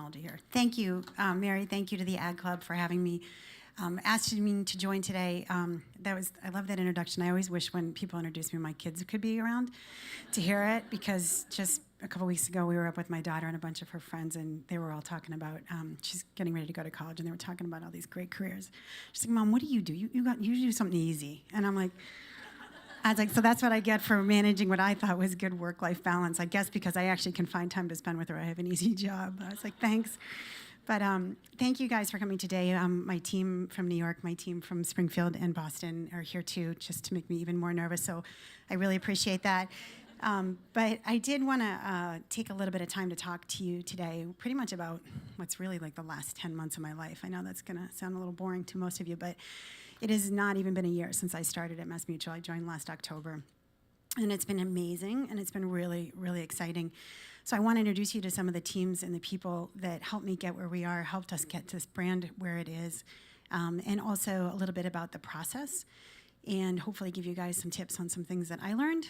technology here. Thank you, Mary. Thank you to the Ad Club for having me. Asking me to join today. I love that introduction. I always wish when people introduce me, my kids could be around to hear it, because just a couple weeks ago, we were up with my daughter and a bunch of her friends, and they were all talking about, she's getting ready to go to college, and they were talking about all these great careers. She's like, Mom, what do? You do something easy. And I was like, so that's what I get for managing what I thought was good work-life balance. I guess because I actually can find time to spend with her, I have an easy job. I was like, thanks. But thank you guys for coming today. My team from New York, my team from Springfield and Boston are here too, just to make me even more nervous. So I really appreciate that. But I did want to take a little bit of time to talk to you today, pretty much about what's really like the last 10 months of my life. I know that's going to sound a little boring to most of you, but it has not even been a year since I started at MassMutual. I joined last October. And it's been amazing, and it's been really, really exciting. So I want to introduce you to some of the teams and the people that helped me get where we are, helped us get this brand where it is, and also a little bit about the process, and hopefully give you guys some tips on some things that I learned,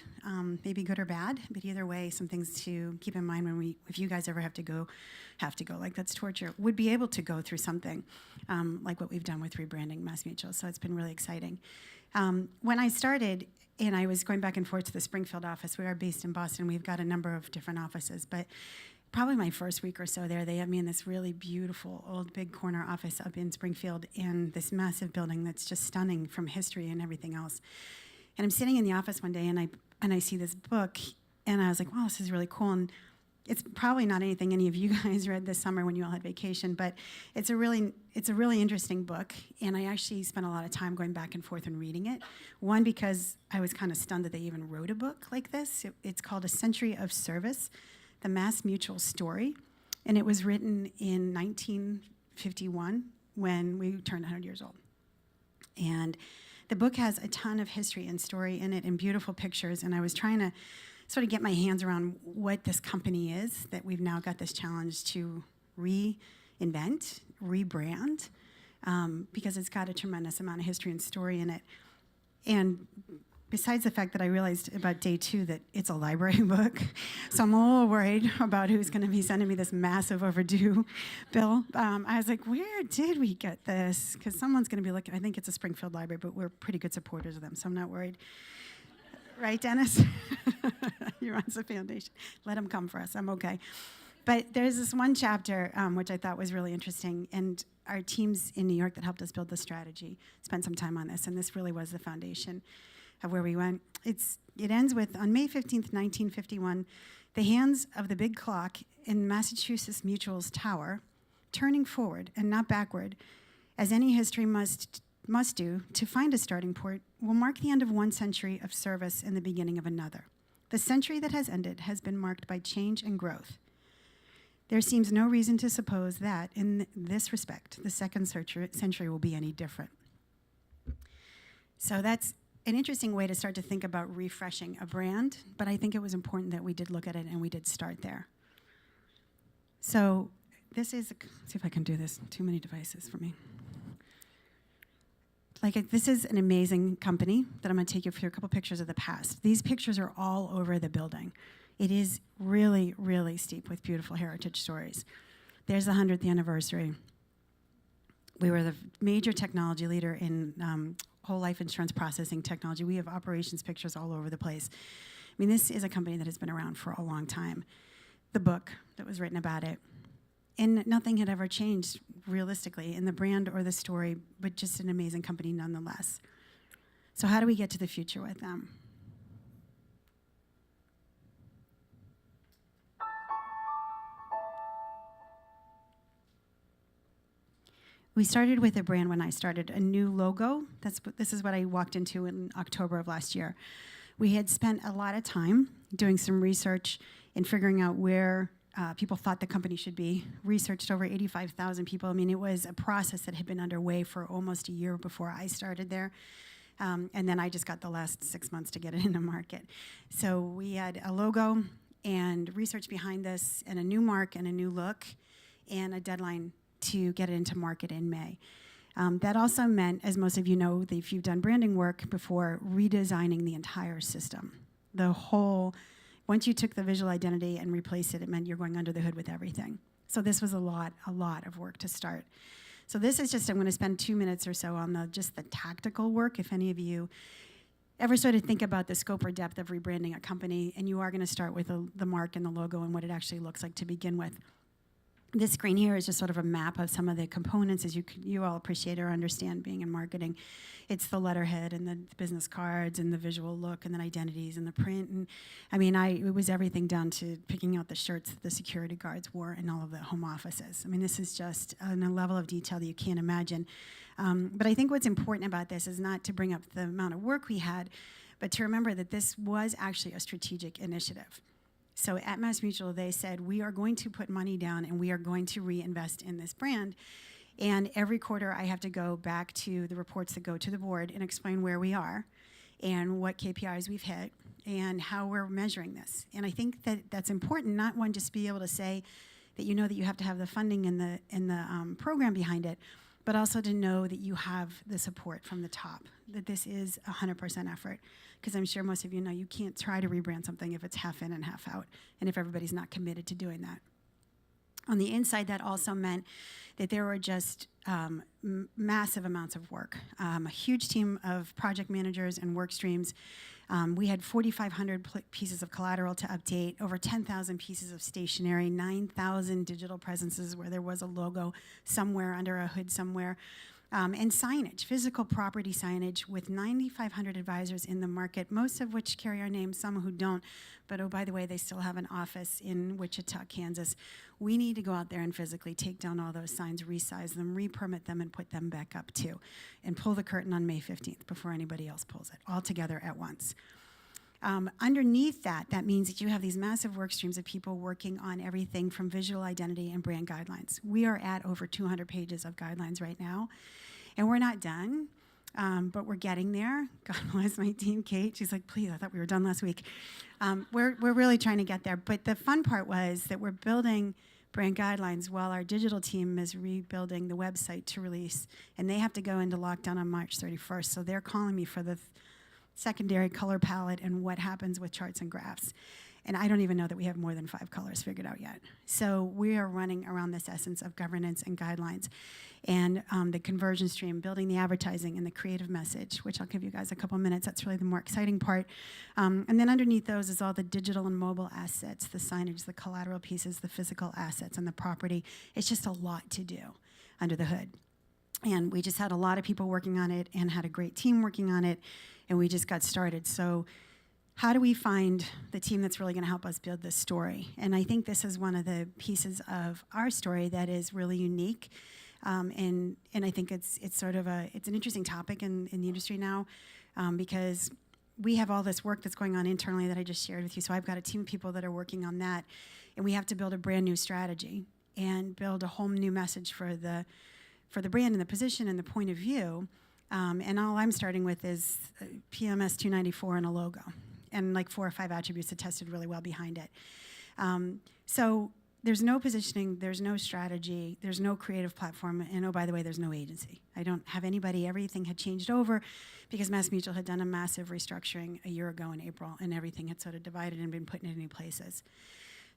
maybe good or bad, but either way, some things to keep in mind if you guys ever have to go, like that's torture, would be able to go through something like what we've done with rebranding MassMutual. So it's been really exciting. When I started, and I was going back and forth to the Springfield office. We are based in Boston. We've got a number of different offices, but probably my first week or so there, they had me in this really beautiful old big corner office up in Springfield in this massive building that's just stunning from history and everything else. And I'm sitting in the office one day, and I see this book, and I was like, wow, this is really cool. And it's probably not anything any of you guys read this summer when you all had vacation, but it's a really interesting book, and I actually spent a lot of time going back and forth and reading it. One, because I was kind of stunned that they even wrote a book like this. It's called A Century of Service, The MassMutual Story, and it was written in 1951 when we turned 100 years old. And the book has a ton of history and story in it and beautiful pictures, and I was trying to sort of get my hands around what this company is that we've now got this challenge to reinvent, rebrand, because it's got a tremendous amount of history and story in it. And besides the fact that I realized about day 2 that it's a library book, so I'm a little worried about who's going to be sending me this massive overdue bill. I was like, where did we get this? Because someone's going to be looking. I think it's a Springfield library, but we're pretty good supporters of them, so I'm not worried. Right, Dennis? He runs the foundation. Let him come for us. I'm okay. But there's this one chapter which I thought was really interesting, and our teams in New York that helped us build the strategy spent some time on this, and this really was the foundation of where we went. It ends with, on May 15th, 1951, the hands of the big clock in Massachusetts Mutual's tower, turning forward and not backward, as any history must do to find a starting point, will mark the end of one century of service and the beginning of another. The century that has ended has been marked by change and growth. There seems no reason to suppose that, in this respect, the second century will be any different. So that's an interesting way to start to think about refreshing a brand, but I think it was important that we did look at it and we did start there. So this is, see if I can do this, too many devices for me. This is an amazing company that I'm going to take you through a couple pictures of the past. These pictures are all over the building. It is really, really steep with beautiful heritage stories. There's the 100th anniversary. We were the major technology leader in whole life insurance processing technology. We have operations pictures all over the place. I mean, this is a company that has been around for a long time. The book that was written about it, and nothing had ever changed realistically in the brand or the story, but just an amazing company nonetheless. So how do we get to the future with them? We started with a brand when I started, a new logo. This is what I walked into in October of last year. We had spent a lot of time doing some research and figuring out where people thought the company should be. Researched over 85,000 people. I mean, it was a process that had been underway for almost a year before I started there. And then I just got the last 6 months to get it in the market. So we had a logo and research behind this and a new mark and a new look and a deadline to get it into market in May. That also meant, as most of you know, that if you've done branding work before, redesigning the entire system. Once you took the visual identity and replaced it, it meant you're going under the hood with everything. So this was a lot of work to start. So this is just, I'm going to spend 2 minutes or so on just the tactical work. If any of you ever sort of think about the scope or depth of rebranding a company, and you are going to start with the mark and the logo and what it actually looks like to begin with. This screen here is just sort of a map of some of the components, as you all appreciate or understand being in marketing. It's the letterhead and the business cards and the visual look and then identities and the print. And I mean, it was everything down to picking out the shirts that the security guards wore in all of the home offices. I mean, this is just on a level of detail that you can't imagine. But I think what's important about this is not to bring up the amount of work we had, but to remember that this was actually a strategic initiative. So at MassMutual, they said, we are going to put money down and we are going to reinvest in this brand. And every quarter, I have to go back to the reports that go to the board and explain where we are and what KPIs we've hit and how we're measuring this. And I think that that's important, not one, just be able to say that you know that you have to have the funding and the program behind it, but also to know that you have the support from the top, that this is 100% effort. Because I'm sure most of you know you can't try to rebrand something if it's half in and half out, and if everybody's not committed to doing that. On the inside, that also meant that there were just massive amounts of work, a huge team of project managers and work streams. We had 4,500 pieces of collateral to update, over 10,000 pieces of stationery, 9,000 digital presences where there was a logo somewhere under a hood somewhere. And signage, physical property signage with 9,500 advisors in the market, most of which carry our name, some who don't. But oh, by the way, they still have an office in Wichita, Kansas. We need to go out there and physically take down all those signs, resize them, re-permit them, and put them back up too. And pull the curtain on May 15th before anybody else pulls it, all together at once. Underneath that means that you have these massive work streams of people working on everything from visual identity and brand guidelines. We are at over 200 pages of guidelines right now, and we're not done, but we're getting there. God bless my team, Kate. She's like, please, I thought we were done last week. We're really trying to get there, but the fun part was that we're building brand guidelines while our digital team is rebuilding the website to release, and they have to go into lockdown on March 31st, so they're calling me for the secondary color palette and what happens with charts and graphs. And I don't even know that we have more than 5 colors figured out yet. So we are running around this essence of governance and guidelines and the conversion stream, building the advertising and the creative message, which I'll give you guys a couple minutes. That's really the more exciting part. And then underneath those is all the digital and mobile assets, the signage, the collateral pieces, the physical assets, and the property. It's just a lot to do under the hood. And we just had a lot of people working on it and had a great team working on it, and we just got started. So how do we find the team that's really going to help us build this story? And I think this is one of the pieces of our story that is really unique. And I think it's sort of it's an interesting topic in the industry now because we have all this work that's going on internally that I just shared with you. So I've got a team of people that are working on that, and we have to build a brand new strategy and build a whole new message for the brand and the position and the point of view. And all I'm starting with is PMS 294 and a logo and like 4 or 5 attributes that tested really well behind it. So there's no positioning, there's no strategy, there's no creative platform, and oh, by the way, there's no agency. I don't have anybody. Everything had changed over because MassMutual had done a massive restructuring a year ago in April, and everything had sort of divided and been put in new places.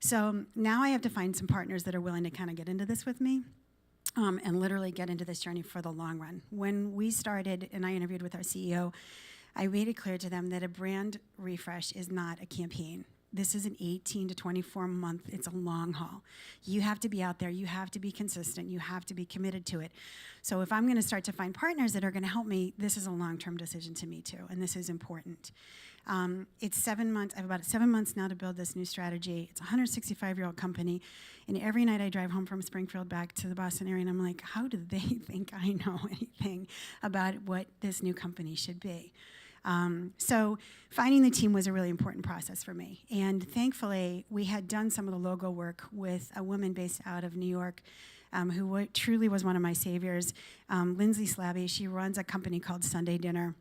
So now I have to find some partners that are willing to kind of get into this with me. And literally get into this journey for the long run. When we started and I interviewed with our CEO, I made it clear to them that a brand refresh is not a campaign. This is an 18 to 24 month, it's a long haul. You have to be out there, you have to be consistent, you have to be committed to it. So if I'm going to start to find partners that are going to help me, this is a long-term decision to me too, and this is important. It's 7 months, I have about 7 months now to build this new strategy. It's a 165-year-old company, and every night I drive home from Springfield back to the Boston area, and I'm like, how do they think I know anything about what this new company should be? So finding the team was a really important process for me. And thankfully, we had done some of the logo work with a woman based out of New York who truly was one of my saviors, Lindsay Slabby. She runs a company called Sunday Dinner.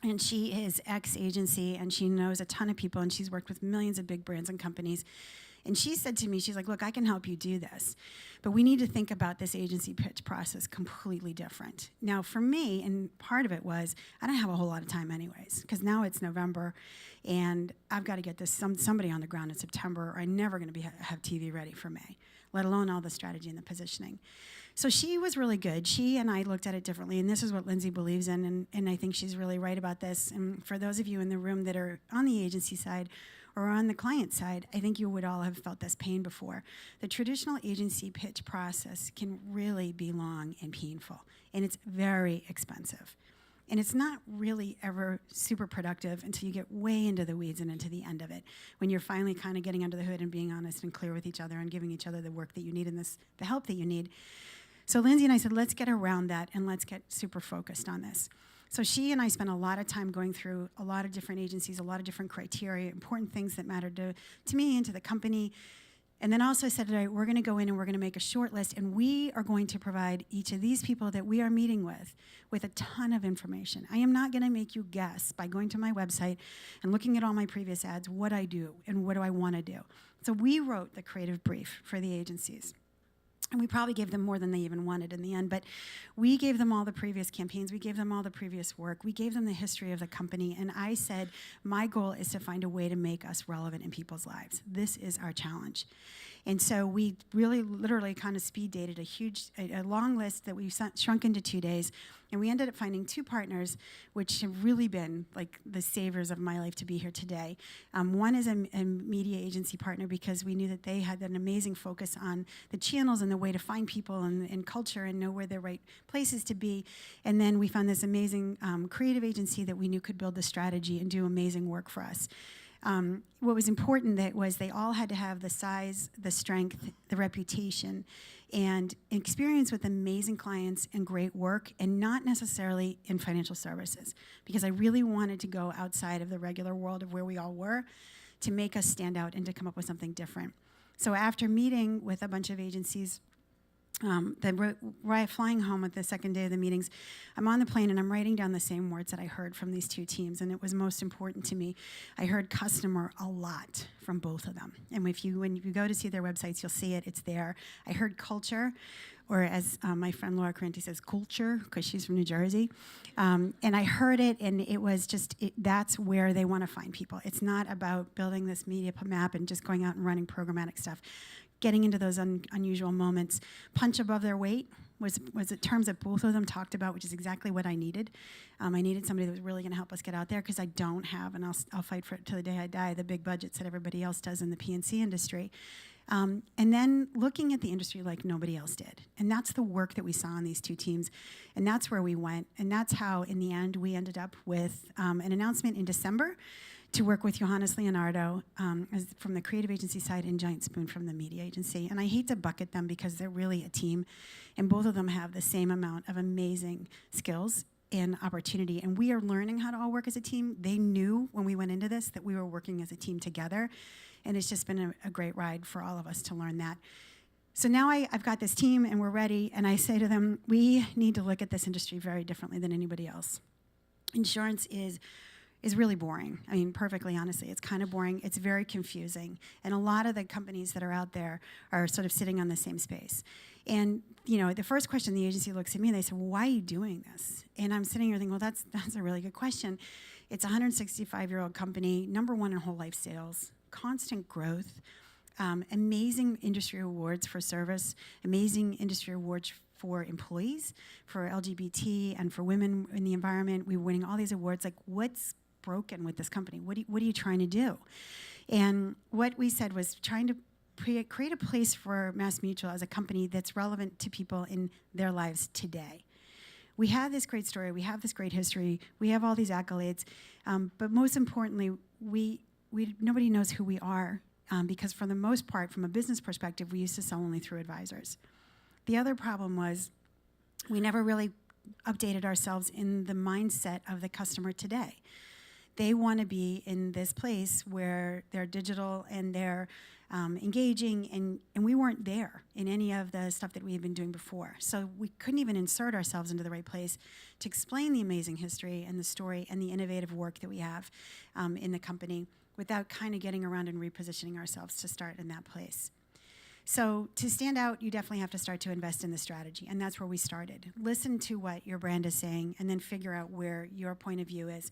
And she is ex-agency, and she knows a ton of people, and she's worked with millions of big brands and companies. And she said to me, she's like, look, I can help you do this, but we need to think about this agency pitch process completely different. Now, for me, and part of it was, I don't have a whole lot of time anyways, because now it's November, and I've got to get this somebody on the ground in September, or I'm never going to have TV ready for May, let alone all the strategy and the positioning. So she was really good. She and I looked at it differently, and this is what Lindsay believes in, and I think she's really right about this. And for those of you in the room that are on the agency side or on the client side, I think you would all have felt this pain before. The traditional agency pitch process can really be long and painful, and it's very expensive. And it's not really ever super productive until you get way into the weeds and into the end of it, when you're finally kind of getting under the hood and being honest and clear with each other and giving each other the work that you need and the help that you need. So Lindsay and I said, let's get around that and let's get super focused on this. So she and I spent a lot of time going through a lot of different agencies, a lot of different criteria, important things that mattered to me and to the company. And then also said, all right, we're going to go in and we're going to make a short list, and we are going to provide each of these people that we are meeting with a ton of information. I am not going to make you guess by going to my website and looking at all my previous ads what I do and what do I want to do. So we wrote the creative brief for the agencies. And we probably gave them more than they even wanted in the end, but we gave them all the previous campaigns, we gave them all the previous work, we gave them the history of the company, and I said, my goal is to find a way to make us relevant in people's lives. This is our challenge. And so we really literally kind of speed dated a long list that we shrunk into 2 days, and we ended up finding 2 partners, which have really been like the saviors of my life to be here today. One is a media agency partner, because we knew that they had an amazing focus on the channels and the way to find people and culture and know where the right places to be. And then we found this amazing creative agency that we knew could build the strategy and do amazing work for us. What was important that was they all had to have the size, the strength, the reputation, and experience with amazing clients and great work, and not necessarily in financial services, because I really wanted to go outside of the regular world of where we all were to make us stand out and to come up with something different. So after meeting with a bunch of agencies, flying home at the second day of the meetings, I'm on the plane and I'm writing down the same words that I heard from these 2 teams, and it was most important to me. I heard customer a lot from both of them, and when you go to see their websites, you'll see it. It's there. I heard culture, or as my friend Laura Carenti says, culture, because she's from New Jersey, and I heard it, and it was just that's where they want to find people. It's not about building this media map and just going out and running programmatic stuff. Getting into those unusual moments. Punch above their weight was the terms that both of them talked about, which is exactly what I needed. I needed somebody that was really going to help us get out there, because I don't have, and I'll fight for it till the day I die, the big budgets that everybody else does in the P&C industry. And then looking at the industry like nobody else did. And that's the work that we saw in these 2 teams. And that's where we went. And that's how, in the end, we ended up with an announcement in December to work with Johannes Leonardo from the creative agency side and Giant Spoon from the media agency. And I hate to bucket them, because they're really a team, and both of them have the same amount of amazing skills and opportunity. And we are learning how to all work as a team. They knew when we went into this that we were working as a team together, and it's just been a great ride for all of us to learn that. So now I've got this team, and we're ready, and I say to them, we need to look at this industry very differently than anybody else. Insurance is really boring. I mean, perfectly honestly, it's kind of boring. It's very confusing. And a lot of the companies that are out there are sort of sitting on the same space. And, the first question the agency looks at me and they say, well, why are you doing this? And I'm sitting here thinking, well, that's a really good question. It's a 165-year-old company, #1 in whole life sales, constant growth, amazing industry awards for service, amazing industry awards for employees, for LGBT, and for women in the environment. We were winning all these awards. Like, what's broken with this company? What are you trying to do? And what we said was trying to create a place for MassMutual as a company that's relevant to people in their lives today. We have this great story. We have this great history. We have all these accolades. But most importantly, nobody knows who we are, because for the most part, from a business perspective, we used to sell only through advisors. The other problem was we never really updated ourselves in the mindset of the customer today. They want to be in this place where they're digital and they're engaging, and we weren't there in any of the stuff that we had been doing before. So we couldn't even insert ourselves into the right place to explain the amazing history and the story and the innovative work that we have in the company without kind of getting around and repositioning ourselves to start in that place. So to stand out, you definitely have to start to invest in the strategy, and that's where we started. Listen to what your brand is saying, and then figure out where your point of view is.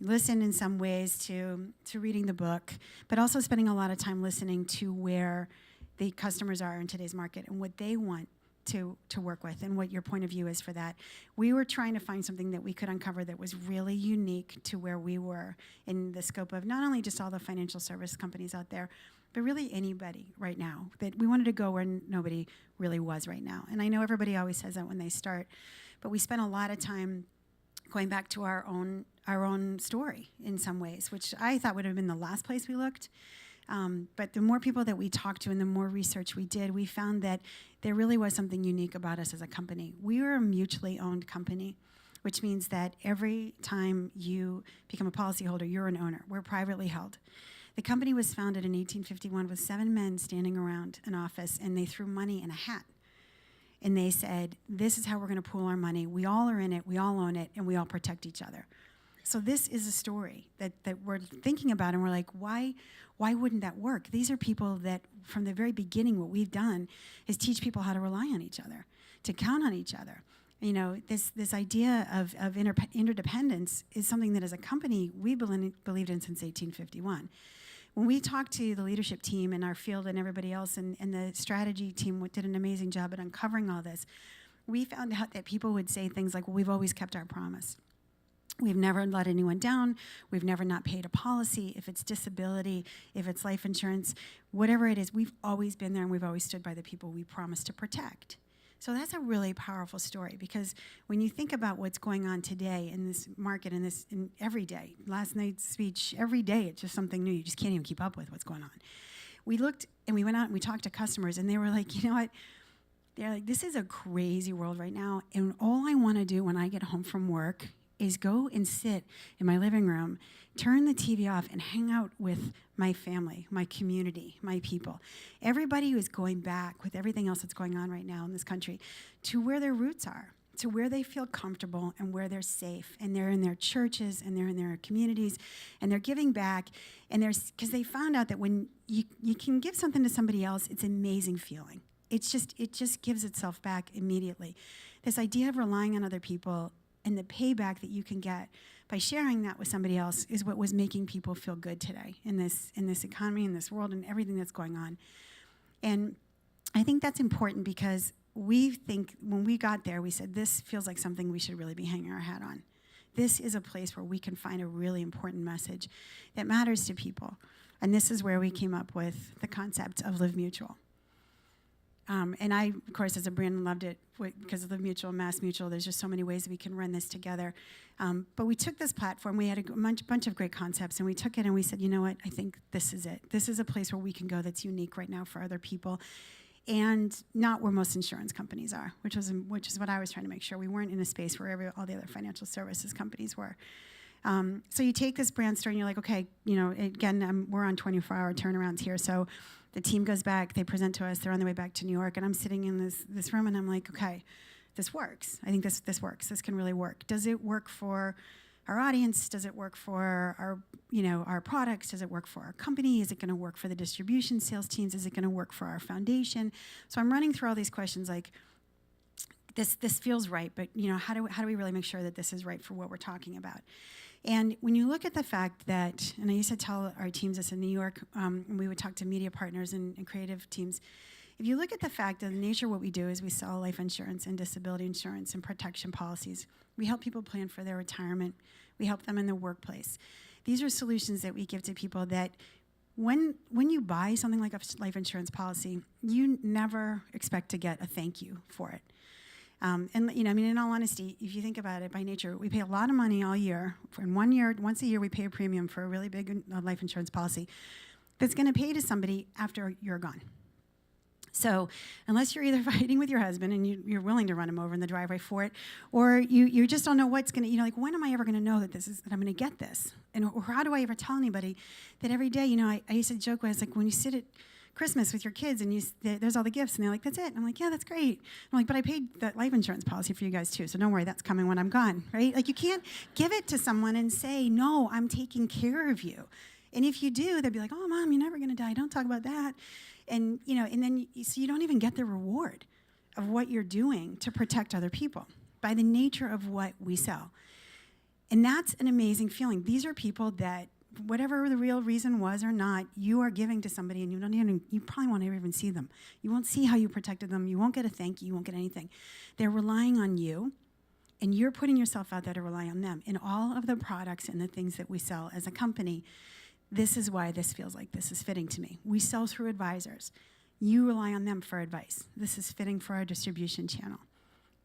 Listen in some ways to reading the book, but also spending a lot of time listening to where the customers are in today's market and what they want to work with and what your point of view is for that. We were trying to find something that we could uncover that was really unique to where we were in the scope of not only just all the financial service companies out there, but really anybody right now. That we wanted to go where nobody really was right now. And I know everybody always says that when they start, but we spent a lot of time going back to our own story in some ways, which I thought would have been the last place we looked. But the more people that we talked to and the more research we did, we found that there really was something unique about us as a company. We were a mutually owned company, which means that every time you become a policyholder, you're an owner. We're privately held. The company was founded in 1851 with 7 men standing around an office, and they threw money in a hat. And they said, this is how we're going to pool our money. We all are in it, we all own it, and we all protect each other. So this is a story that we're thinking about, and we're like, why wouldn't that work? These are people that, from the very beginning, what we've done is teach people how to rely on each other, to count on each other. You know, this idea of interdependence is something that as a company we believed in since 1851. When we talked to the leadership team in our field and everybody else, and the strategy team did an amazing job at uncovering all this, we found out that people would say things like, well, we've always kept our promise. We've never let anyone down. We've never not paid a policy. If it's disability, if it's life insurance, whatever it is, we've always been there, and we've always stood by the people we promised to protect. So that's a really powerful story, because when you think about what's going on today in this market, in every day, last night's speech, every day it's just something new. You just can't even keep up with what's going on. We looked and we went out and we talked to customers, and they were like, you know what? They're like, this is a crazy world right now, and all I want to do when I get home from work is go and sit in my living room, turn the TV off, and hang out with my family, my community, my people. Everybody who is going back with everything else that's going on right now in this country to where their roots are, to where they feel comfortable and where they're safe. And they're in their churches and they're in their communities and they're giving back. And because they found out that when you can give something to somebody else, it's an amazing feeling. It just gives itself back immediately. This idea of relying on other people and the payback that you can get by sharing that with somebody else is what was making people feel good today in this economy, in this world, and everything that's going on. And I think that's important, because we think when we got there, we said, this feels like something we should really be hanging our hat on. This is a place where we can find a really important message that matters to people. And this is where we came up with the concept of Live Mutual. And I, of course, as a brand, loved it because of Live Mutual, MassMutual. There's just so many ways that we can run this together. But we took this platform. We had a bunch of great concepts, and we took it and we said, you know what? I think this is it. This is a place where we can go that's unique right now for other people, and not where most insurance companies are, which is what I was trying to make sure. We weren't in a space where all the other financial services companies were. So you take this brand story and you're like, okay, you know, again, we're on 24-hour turnarounds here. So the team goes back, they present to us, they're on their way back to New York, and I'm sitting in this room and I'm like, okay, this works. I think this works. This can really work. Does it work for our audience? Does it work for our products? Does it work for our company? Is it going to work for the distribution sales teams? Is it going to work for our foundation? So I'm running through all these questions like, this feels right, but how do we really make sure that this is right for what we're talking about? And when you look at the fact that, and I used to tell our teams this in New York, we would talk to media partners and creative teams. If you look at the fact that the nature of what we do is we sell life insurance and disability insurance and protection policies. We help people plan for their retirement. We help them in their workplace. These are solutions that we give to people that when you buy something like a life insurance policy, you never expect to get a thank you for it. In all honesty, if you think about it, by nature, we pay a lot of money all year. In 1 year, once a year, we pay a premium for a really big life insurance policy that's going to pay to somebody after you're gone. So unless you're either fighting with your husband and you're willing to run him over in the driveway for it, or you just don't know what's going to, like, when am I ever going to know that I'm going to get this? Or how do I ever tell anybody that every day, I used to joke, I was like, when you sit at Christmas with your kids and there's all the gifts and they're like, that's it. I'm like, yeah, that's great. I'm like, but I paid that life insurance policy for you guys too, so don't worry, that's coming when I'm gone, right? Like, you can't give it to someone and say, no, I'm taking care of you. And if you do, they'll be like, oh, Mom, you're never going to die. Don't talk about that. And, and then so you don't even get the reward of what you're doing to protect other people by the nature of what we sell. And that's an amazing feeling. These are people that, whatever the real reason was or not, you are giving to somebody, and you probably won't even see them. You won't see how you protected them. You won't get a thank you. You won't get anything. They're relying on you, and you're putting yourself out there to rely on them. In all of the products and the things that we sell as a company, this is why this feels like this is fitting to me. We sell through advisors. You rely on them for advice. This is fitting for our distribution channel.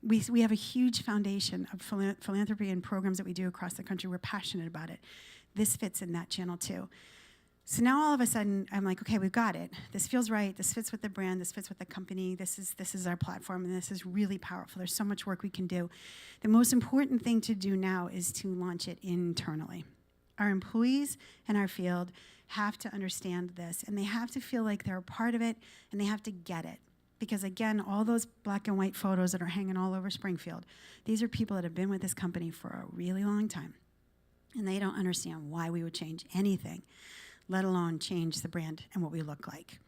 We have a huge foundation of philanthropy and programs that we do across the country. We're passionate about it. This fits in that channel too. So now all of a sudden, I'm like, okay, we've got it. This feels right. This fits with the brand. This fits with the company. This is our platform, and this is really powerful. There's so much work we can do. The most important thing to do now is to launch it internally. Our employees in our field have to understand this, and they have to feel like they're a part of it, and they have to get it. Because again, all those black and white photos that are hanging all over Springfield, these are people that have been with this company for a really long time. And they don't understand why we would change anything, let alone change the brand and what we look like.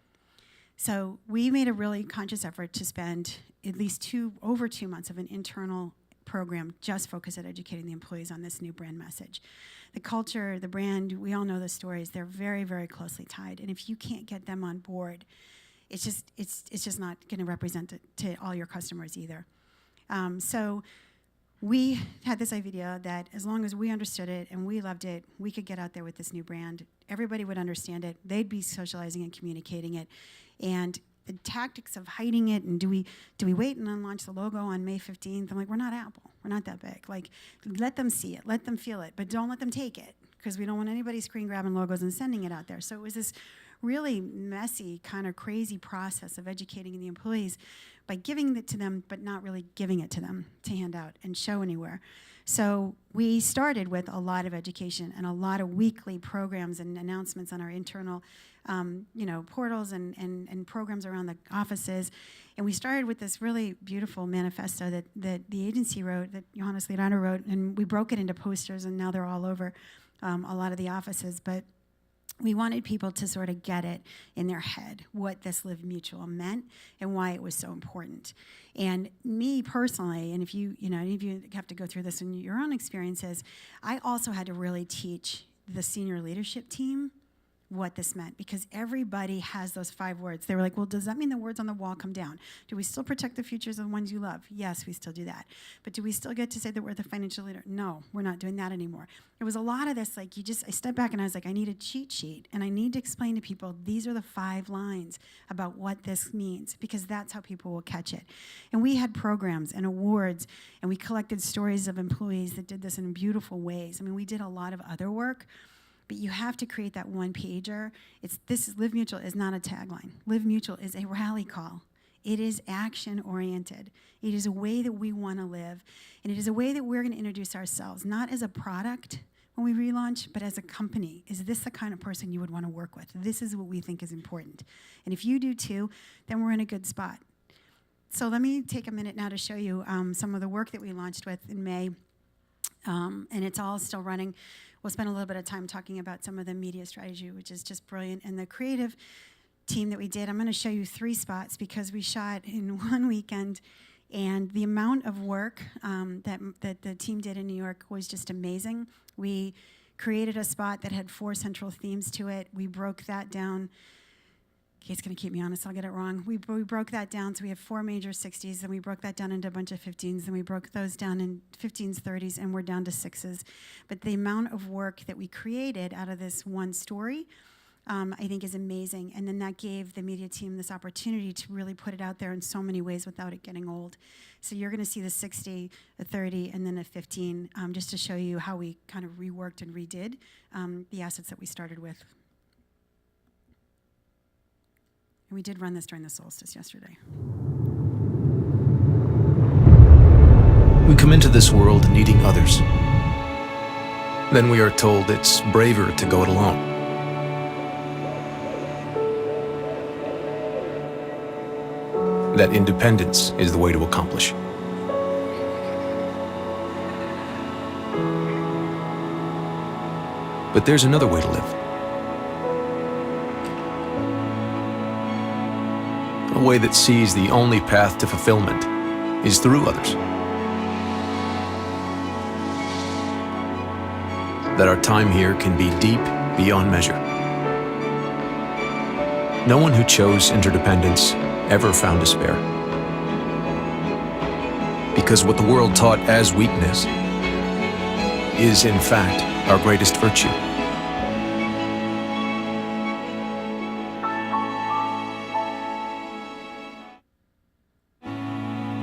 So we made a really conscious effort to spend at least over 2 months of an internal program just focused at educating the employees on this new brand message. The culture, the brand, we all know the stories. They're very, very closely tied. And if you can't get them on board, it's just not going to represent it to all your customers either. So we had this idea that as long as we understood it and we loved it, we could get out there with this new brand. Everybody would understand it. They'd be socializing and communicating it. And the tactics of hiding it, and do we wait and unlaunch the logo on May 15th? I'm like, we're not Apple. We're not that big. Like, let them see it. Let them feel it. But don't let them take it, because we don't want anybody screen grabbing logos and sending it out there. So it was this really messy, kind of crazy process of educating the employees by giving it to them, but not really giving it to them to hand out and show anywhere. So we started with a lot of education and a lot of weekly programs and announcements on our internal portals and programs around the offices. And we started with this really beautiful manifesto that the agency wrote, that Johannes Liedano wrote, and we broke it into posters, and now they're all over a lot of the offices. But we wanted people to sort of get it in their head, what this Live Mutual meant and why it was so important. And me personally, and if you have to go through this in your own experiences, I also had to really teach the senior leadership team what this meant, because everybody has those 5 words. They were like, well, does that mean the words on the wall come down? Do we still protect the futures of the ones you love? Yes, we still do that. But do we still get to say that we're the financial leader? No, we're not doing that anymore. There was a lot of this, like, I stepped back and I was like, I need a cheat sheet, and I need to explain to people, these are the 5 lines about what this means, because that's how people will catch it. And we had programs and awards, and we collected stories of employees that did this in beautiful ways. I mean, we did a lot of other work, but you have to create that one pager. Live Mutual is not a tagline. Live Mutual is a rally call. It is action oriented. It is a way that we want to live, and it is a way that we're going to introduce ourselves, not as a product when we relaunch, but as a company. Is this the kind of person you would want to work with? This is what we think is important. And if you do too, then we're in a good spot. So let me take a minute now to show you some of the work that we launched with in May, and it's all still running. We'll spend a little bit of time talking about some of the media strategy, which is just brilliant. And the creative team that we did, I'm going to show you 3 spots because we shot in one weekend, and the amount of work that the team did in New York was just amazing. We created a spot that had 4 central themes to it. We broke that down. Kate's going to keep me honest, I'll get it wrong. We broke that down, so we have 4 major 60s, and we broke that down into a bunch of 15s, and we broke those down in 15s, 30s, and we're down to 6s. But the amount of work that we created out of this one story, I think is amazing. And then that gave the media team this opportunity to really put it out there in so many ways without it getting old. So you're going to see the 60, a 30, and then a 15, just to show you how we kind of reworked and redid the assets that we started with. And we did run this during the solstice yesterday. We come into this world needing others. Then we are told it's braver to go it alone. That independence is the way to accomplish. But there's another way to live. a way that sees the only path to fulfillment is through others. That our time here can be deep beyond measure. No one who chose interdependence ever found despair. Because what the world taught as weakness is, in fact, our greatest virtue.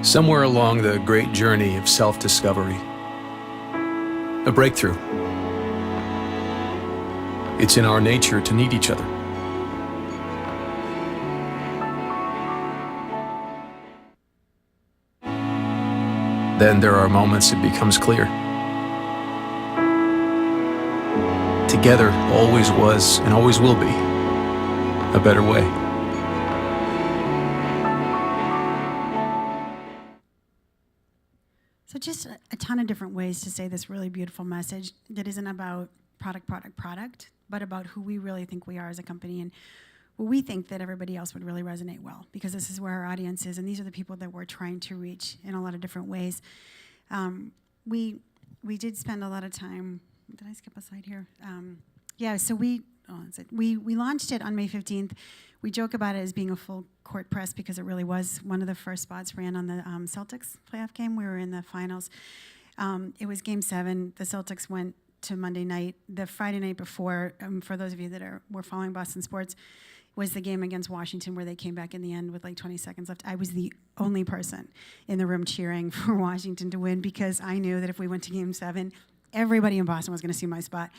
Somewhere along the great journey of self-discovery, a breakthrough. It's in our nature to need each other. Then there are moments it becomes clear. Together always was and always will be a better way. So just a ton of different ways to say this really beautiful message that isn't about product, but about who we really think we are as a company and what we think that everybody else would really resonate well, because this is where our audience is, and these are the people that we're trying to reach in a lot of different ways. We did spend a lot of time. Did I skip a slide here? So we launched it on May 15th. We joke about it as being a full court press because it really was one of the first spots ran on the Celtics playoff game. We were in the finals. It was Game 7. The Celtics went to Monday night. The Friday night before, for those of you that were following Boston sports, was the game against Washington where they came back in the end with like 20 seconds left. I was the only person in the room cheering for Washington to win because I knew that if we went to Game 7, everybody in Boston was going to see my spot.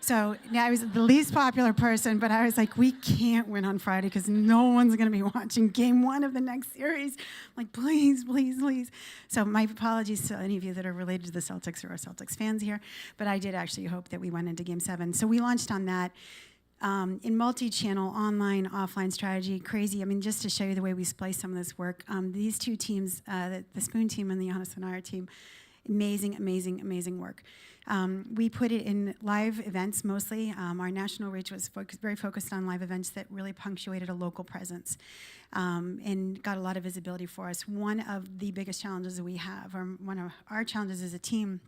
So yeah, I was the least popular person, but I was like, we can't win on Friday because no one's going to be watching Game 1 of the next series. I'm like, please, please, please. So my apologies to any of you that are related to the Celtics or are Celtics fans here, but I did actually hope that we went into Game 7. So we launched on that. In multi-channel, online, offline strategy, crazy. I mean, just to show you the way we splice some of this work, these two teams, the Spoon team and the Honest and Our team, amazing, amazing, amazing work. We put it in live events mostly. Our national reach was very focused on live events that really punctuated a local presence and got a lot of visibility for us. One of the biggest challenges that we have, or one of our challenges as a team,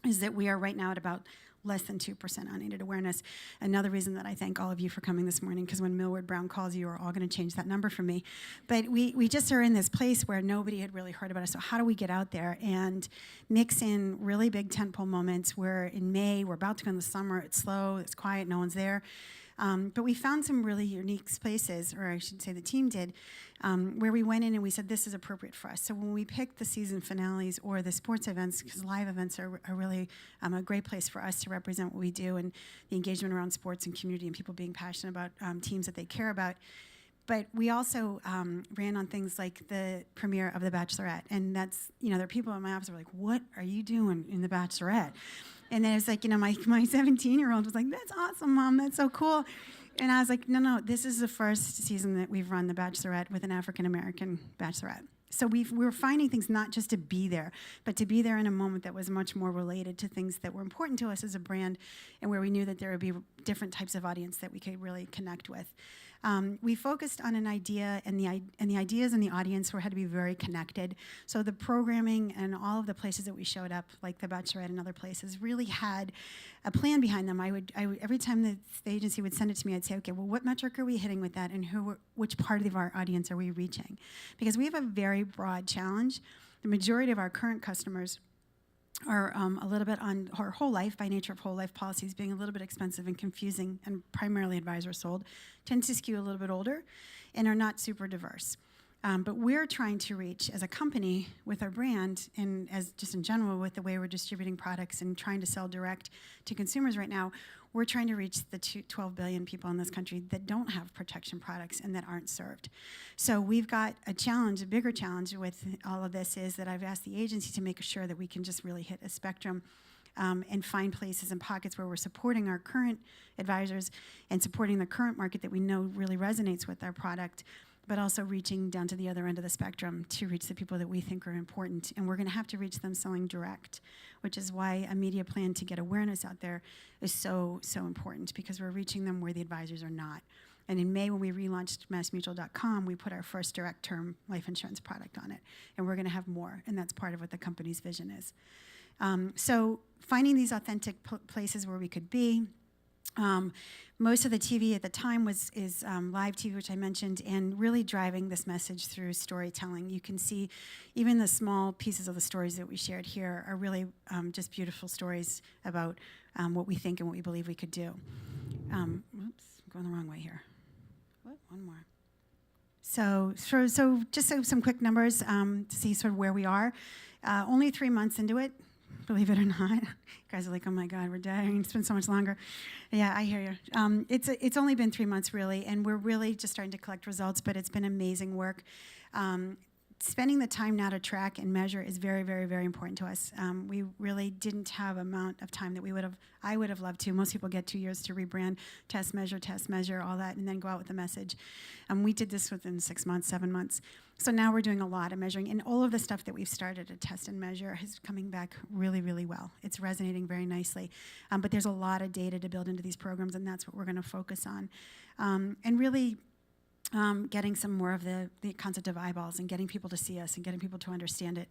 is that we are right now at about less than 2% unaided awareness. Another reason that I thank all of you for coming this morning, because when Millward Brown calls, you are all going to change that number for me. But we just are in this place where nobody had really heard about us. So how do we get out there and mix in really big tentpole moments where in May, we're about to go in the summer, it's slow, it's quiet, no one's there. But we found some really unique spaces, or I should say the team did, where we went in and we said, this is appropriate for us. So when we picked the season finales or the sports events, because live events are really a great place for us to represent what we do and the engagement around sports and community and people being passionate about teams that they care about. But we also ran on things like the premiere of The Bachelorette. And that's, there are people in my office who are like, what are you doing in The Bachelorette? And then it was like, my 17-year-old was like, that's awesome, Mom, that's so cool. And I was like, no, this is the first season that we've run The Bachelorette with an African-American bachelorette. So we were finding things not just to be there, but to be there in a moment that was much more related to things that were important to us as a brand and where we knew that there would be different types of audience that we could really connect with. We focused on an idea, and the ideas and the audience had to be very connected. So the programming and all of the places that we showed up, like The Bachelorette and other places, really had a plan behind them. I would every time the agency would send it to me, I'd say, okay, well, what metric are we hitting with that, and which part of our audience are we reaching? Because we have a very broad challenge. The majority of our current customers are a little bit on our whole life, by nature of whole life policies being a little bit expensive and confusing and primarily advisor sold, tend to skew a little bit older and are not super diverse. But we're trying to reach as a company with our brand and as just in general with the way we're distributing products and trying to sell direct to consumers right now, we're trying to reach the 12 billion people in this country that don't have protection products and that aren't served. So we've got a challenge, a bigger challenge with all of this is that I've asked the agency to make sure that we can just really hit a spectrum and find places and pockets where we're supporting our current advisors and supporting the current market that we know really resonates with our product, but also reaching down to the other end of the spectrum to reach the people that we think are important. And we're going to have to reach them selling direct, which is why a media plan to get awareness out there is so, so important, because we're reaching them where the advisors are not. And in May, when we relaunched MassMutual.com, we put our first direct term life insurance product on it. And we're going to have more, and that's part of what the company's vision is. So finding these authentic places where we could be. Most of the TV at the time is live TV, which I mentioned, and really driving this message through storytelling. You can see even the small pieces of the stories that we shared here are really just beautiful stories about what we think and what we believe we could do. Oops, I'm going the wrong way here. What? One more. So just some quick numbers to see sort of where we are. Only 3 months into it. Believe it or not. You guys are like, oh my God, we're dying. It's been so much longer. Yeah, I hear you. It's only been 3 months, really, and we're really just starting to collect results, but it's been amazing work. Spending the time now to track and measure is very, very, very important to us. We really didn't have amount of time that I would have loved to. Most people get 2 years to rebrand, test, measure, all that, and then go out with a message. We did this within 6 months, 7 months. So now we're doing a lot of measuring, and all of the stuff that we've started to test and measure is coming back really, really well. It's resonating very nicely. But there's a lot of data to build into these programs, and that's what we're going to focus on. And really getting some more of the concept of eyeballs and getting people to see us and getting people to understand it.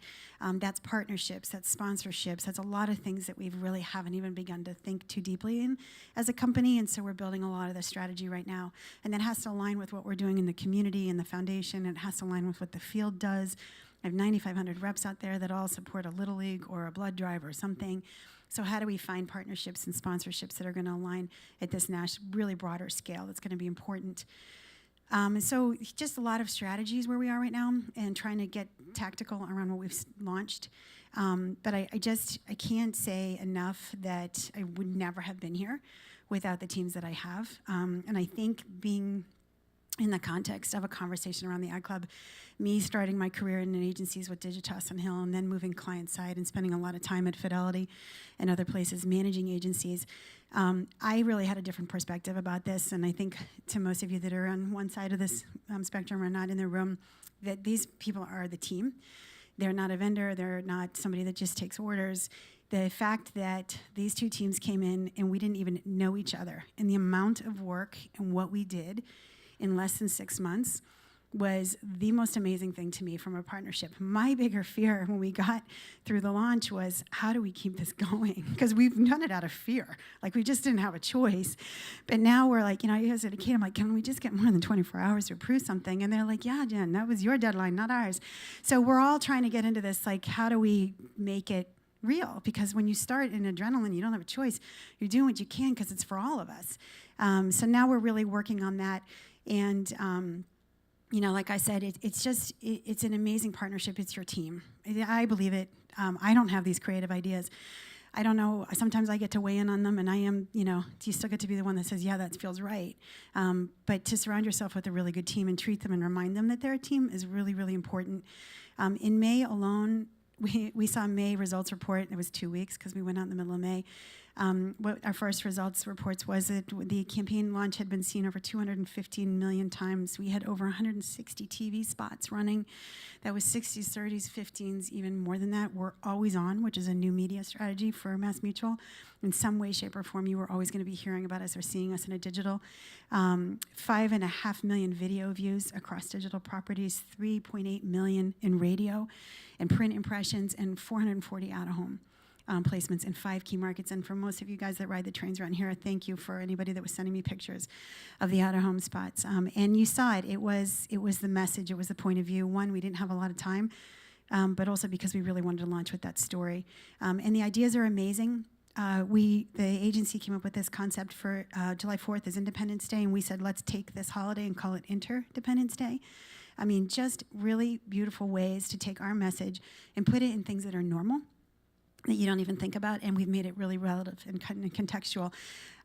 That's partnerships, that's sponsorships, that's a lot of things that we really haven't even begun to think too deeply in as a company, and so we're building a lot of the strategy right now. And that has to align with what we're doing in the community and the foundation. It has to align with what the field does. I have 9,500 reps out there that all support a Little League or a blood drive or something. So how do we find partnerships and sponsorships that are going to align at this really broader scale that's going to be important? And so just a lot of strategies where we are right now and trying to get tactical around what we've launched. But I can't say enough that I would never have been here without the teams that I have. And I think being in the context of a conversation around the Ad Club, me starting my career in agencies with Digitas and Hill and then moving client side and spending a lot of time at Fidelity and other places managing agencies, I really had a different perspective about this. And I think to most of you that are on one side of this spectrum or not in the room, that these people are the team. They're not a vendor. They're not somebody that just takes orders. The fact that these two teams came in and we didn't even know each other, and the amount of work and what we did in less than 6 months was the most amazing thing to me from a partnership. My bigger fear when we got through the launch was, how do we keep this going? Because we've done it out of fear. Like, we just didn't have a choice. But now we're like, you guys at a kid, I'm like, can we just get more than 24 hours to approve something? And they're like, yeah, Jen, that was your deadline, not ours. So we're all trying to get into this, like, how do we make it real? Because when you start in adrenaline, you don't have a choice. You're doing what you can because it's for all of us. So now we're really working on that. And, like I said, it's an amazing partnership. It's your team. I believe it. I don't have these creative ideas. I don't know. Sometimes I get to weigh in on them, and I am, you still get to be the one that says, yeah, that feels right. But to surround yourself with a really good team and treat them and remind them that they're a team is really, really important. In May alone, we saw May results report. It was 2 weeks because we went out in the middle of May. What our first results reports was that the campaign launch had been seen over 215 million times. We had over 160 TV spots running. That was 60s, 30s, 15s, even more than that. We're always on, which is a new media strategy for MassMutual. In some way, shape, or form, you are always going to be hearing about us or seeing us in a digital. 5.5 million video views across digital properties, 3.8 million in radio and print impressions, and 440 out-of-home placements in 5 key markets. And for most of you guys that ride the trains around here, thank you for anybody that was sending me pictures of the out-of-home spots. And you saw it. It was the message. It was the point of view. One, we didn't have a lot of time, but also because we really wanted to launch with that story. And the ideas are amazing. The agency came up with this concept for July 4th is Independence Day, and we said, let's take this holiday and call it Interdependence Day. I mean, just really beautiful ways to take our message and put it in things that are normal, that you don't even think about, and we've made it really relative and contextual.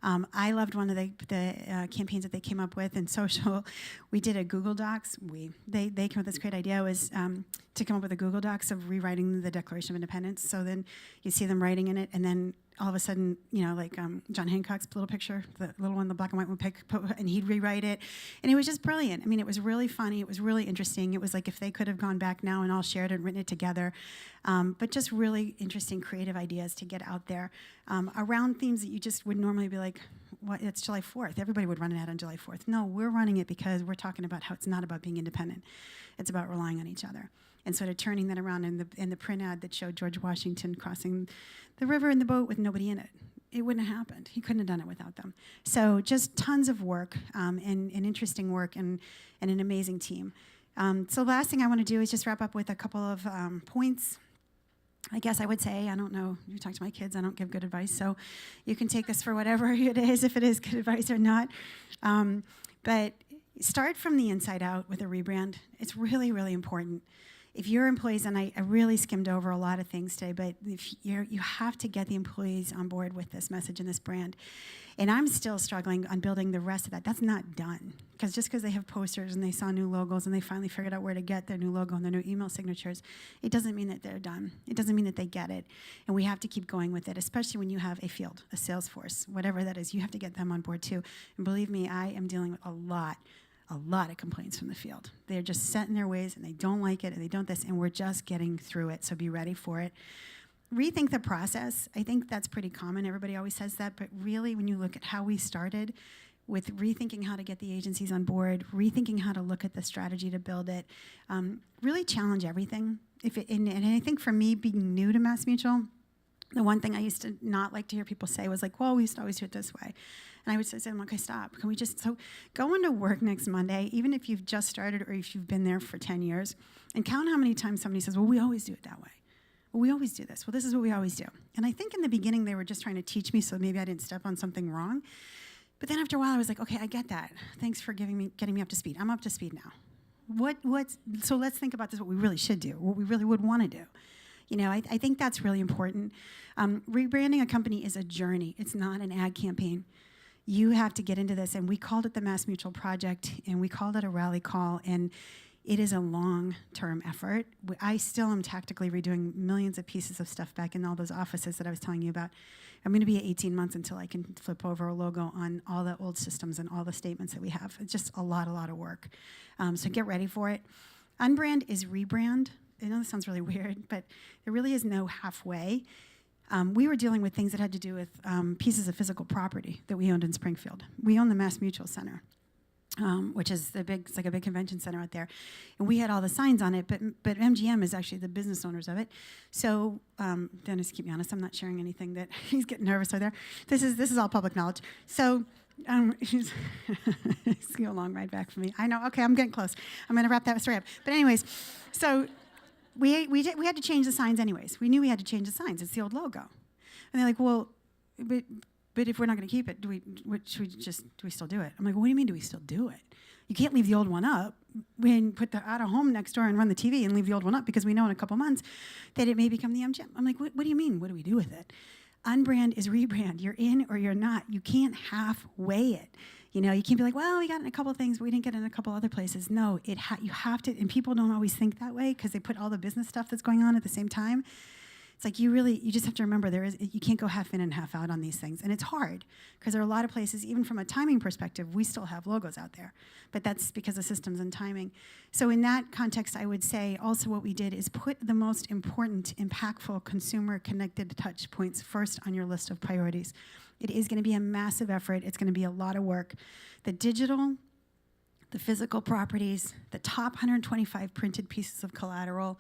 I loved one of the campaigns that they came up with in social. We did a Google Docs. They came up with this great idea was to come up with a Google Docs of rewriting the Declaration of Independence. So then you see them writing in it, and then all of a sudden, like John Hancock's little picture, the little one, the black and white one, and he'd rewrite it. And it was just brilliant. I mean, it was really funny. It was really interesting. It was like if they could have gone back now and all shared and written it together. But just really interesting, creative ideas to get out there around themes that you just would normally be like, what, it's July 4th. Everybody would run an ad on July 4th. No, we're running it because we're talking about how it's not about being independent. It's about relying on each other. And sort of turning that around in the print ad that showed George Washington crossing the river in the boat with nobody in it. It wouldn't have happened. He couldn't have done it without them. So just tons of work and interesting work and an amazing team. So the last thing I want to do is just wrap up with a couple of points. I guess I would say, I don't know, you talk to my kids, I don't give good advice, so you can take this for whatever it is, if it is good advice or not. But start from the inside out with a rebrand. It's really, really important. If your employees, and I really skimmed over a lot of things today, but if you have to get the employees on board with this message and this brand. And I'm still struggling on building the rest of that. That's not done. Because just because they have posters and they saw new logos and they finally figured out where to get their new logo and their new email signatures, it doesn't mean that they're done. It doesn't mean that they get it. And we have to keep going with it, especially when you have a field, a sales force, whatever that is. You have to get them on board too. And believe me, I am dealing with a lot of complaints from the field. They're just set in their ways and they don't like it and they don't this, and we're just getting through it, so be ready for it. Rethink the process. I think that's pretty common. Everybody always says that, but really when you look at how we started with rethinking how to get the agencies on board, rethinking how to look at the strategy to build it, really challenge everything. And I think for me, being new to MassMutual, the one thing I used to not like to hear people say was like, well, we used to always do it this way. And I would say, okay, stop. Can we just, so go into work next Monday, even if you've just started or if you've been there for 10 years, and count how many times somebody says, well, we always do it that way. Well, we always do this. Well, this is what we always do. And I think in the beginning they were just trying to teach me so maybe I didn't step on something wrong. But then after a while I was like, okay, I get that. Thanks for getting me up to speed. I'm up to speed now. So let's think about this, what we really should do, what we really would want to do. You know, I think that's really important. Rebranding a company is a journey. It's not an ad campaign. You have to get into this, and we called it the MassMutual Project, and we called it a rally call, and it is a long-term effort. I still am tactically redoing millions of pieces of stuff back in all those offices that I was telling you about. I'm going to be 18 months until I can flip over a logo on all the old systems and all the statements that we have. It's just a lot of work. So get ready for it. Unbrand is rebrand. I know this sounds really weird, but there really is no halfway. We were dealing with things that had to do with pieces of physical property that we owned in Springfield. We own the MassMutual Center, which is it's like a big convention center out there. And we had all the signs on it, but MGM is actually the business owners of it. So, Dennis, keep me honest, I'm not sharing anything that he's getting nervous over there. This is all public knowledge. So, it's a long ride back for me. I know, okay, I'm getting close. I'm gonna wrap that story up. But anyways, so we had to change the signs anyways. We knew we had to change the signs. It's the old logo. And they're like, well, but if we're not going to keep it, do we still do it? I'm like, what do you mean do we still do it? You can't leave the old one up. We put the out of home next door and run the TV and leave the old one up because we know in a couple months that it may become the MGM. I'm like, what do you mean? What do we do with it? Unbrand is rebrand. You're in or you're not. You can't halfway it. You know, you can't be like, well, we got in a couple of things, but we didn't get in a couple other places. No, you have to, and people don't always think that way because they put all the business stuff that's going on at the same time. It's like you just have to remember you can't go half in and half out on these things. And it's hard because there are a lot of places, even from a timing perspective, we still have logos out there. But that's because of systems and timing. So in that context, I would say also what we did is put the most important, impactful, consumer-connected touch points first on your list of priorities. It is going to be a massive effort. It's going to be a lot of work. The digital, the physical properties, the top 125 printed pieces of collateral,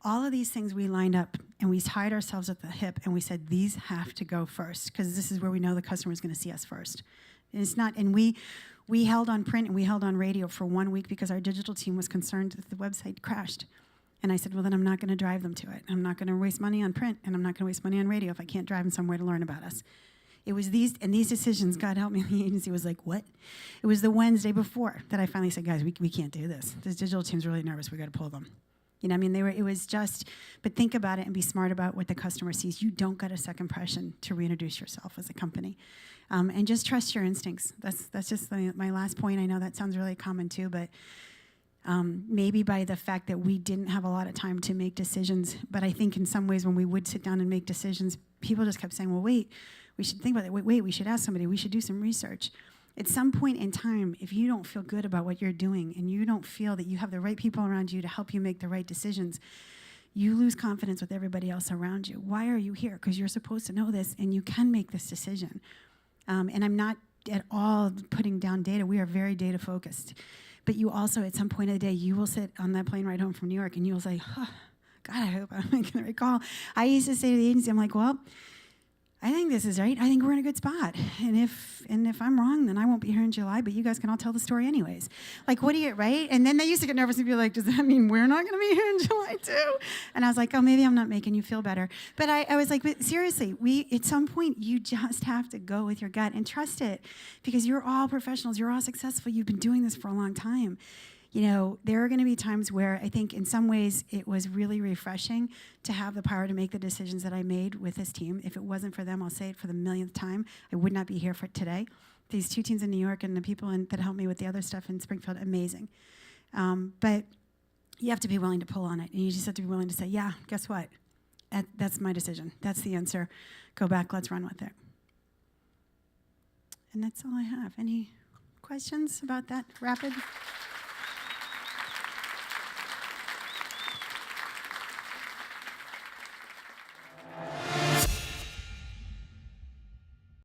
all of these things we lined up and we tied ourselves at the hip and we said, these have to go first because this is where we know the customer is going to see us first. And it's not, and we held on print and we held on radio for 1 week because our digital team was concerned that the website crashed. And I said, well, then I'm not going to drive them to it. I'm not going to waste money on print and I'm not going to waste money on radio if I can't drive them somewhere to learn about us. It was these decisions, God help me, the agency was like, what? It was the Wednesday before that I finally said, guys, we can't do this. This digital team's really nervous. We got to pull them. You know, I mean, it was just, but think about it and be smart about what the customer sees. You don't get a second impression to reintroduce yourself as a company. And just trust your instincts. That's just my last point. I know that sounds really common too, but maybe by the fact that we didn't have a lot of time to make decisions, but I think in some ways when we would sit down and make decisions, people just kept saying, well, wait, we should think about it. Wait, we should ask somebody. We should do some research. At some point in time, if you don't feel good about what you're doing and you don't feel that you have the right people around you to help you make the right decisions, you lose confidence with everybody else around you. Why are you here? Because you're supposed to know this and you can make this decision. And I'm not at all putting down data. We are very data focused. But you also, at some point of the day, you will sit on that plane ride home from New York and you will say, oh, God, I hope I'm making the right call. I used to say to the agency, I'm like, well, I think this is right. I think we're in a good spot. And if I'm wrong, then I won't be here in July, but you guys can all tell the story anyways. Like, what do you, right? And then they used to get nervous and be like, does that mean we're not going to be here in July too? And I was like, oh, maybe I'm not making you feel better. But I was like, but seriously, at some point, you just have to go with your gut and trust it, because you're all professionals. You're all successful. You've been doing this for a long time. You know, there are going to be times where I think in some ways it was really refreshing to have the power to make the decisions that I made with this team. If it wasn't for them, I'll say it for the millionth time, I would not be here for today. These 2 teams in New York and the people that helped me with the other stuff in Springfield, amazing. But you have to be willing to pull on it. And you just have to be willing to say, yeah, guess what? That's my decision. That's the answer. Go back, let's run with it. And that's all I have. Any questions about that rapid?